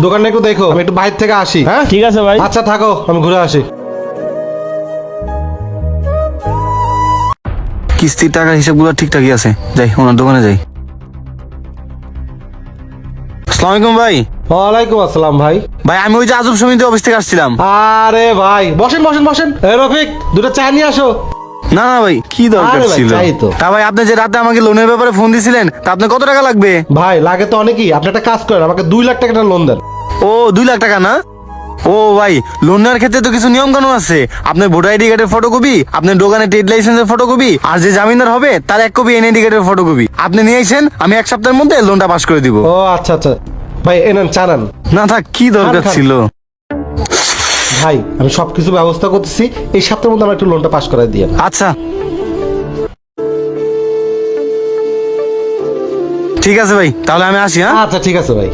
দোকানটা একটু দেখো, আমি একটু বাইরে থেকে আসি। হ্যাঁ ঠিক আছে ভাই। আচ্ছা থাকো, আমি ঘুরে আসি। কিস্তির টাকার হিসাবগুলো ঠিকঠাকই আছে, যাই ওনার দোকানে যাই। আসসালামু আলাইকুম ভাই। ওয়ালাইকুম আসসালাম ভাই। ভাই আমি ওই যে আজব সমিতি অফিস থেকে আসছিলাম। আরে ভাই বসেন বসেন বসেন। রফিক, দুটো চা নিয়ে আসো। না না ভাই, কি দরকার আরে ভাই, ছিল? চাই তো। তা ভাই আপনি যে রাতে আমাকে লোনের ব্যাপারে ফোন দিছিলেন, তা আপনার কত টাকা লাগবে? ভাই লাগে তো অনেকই, আপনি একটা কাজ করেন, আমাকে 2 লাখ টাকা লোন দেন। ও 2 লাখ টাকা না? ও ভাই, লোন নেওয়ার ক্ষেত্রে তো কিছু নিয়ম কানুন আছে। আপনার ভোটার আইডি কার্ডের ফটোকপি, আপনার দোকানে ট্রেড লাইসেন্সের ফটোকপি, আর যে জামিনদার হবে তার 1 কপি এনআইডি কার্ডের ফটোকপি আপনি নিয়ে আসেন, আমি 1 সপ্তাহের মধ্যে লোনটা পাস করে দিব। ও আচ্ছা আচ্ছা ভাই, এনেন চা নেন। না থাক, কি দরকার খান। ছিল? ভাই আমি সবকিছু ব্যবস্থা করতেছি, এই সপ্তাহের মধ্যে আমার একটু লোনটা পাস করাই দিয়ে। আচ্ছা ঠিক আছে ভাই, তাহলে আমি আসি। হ্যাঁ আচ্ছা ঠিক আছে ভাই।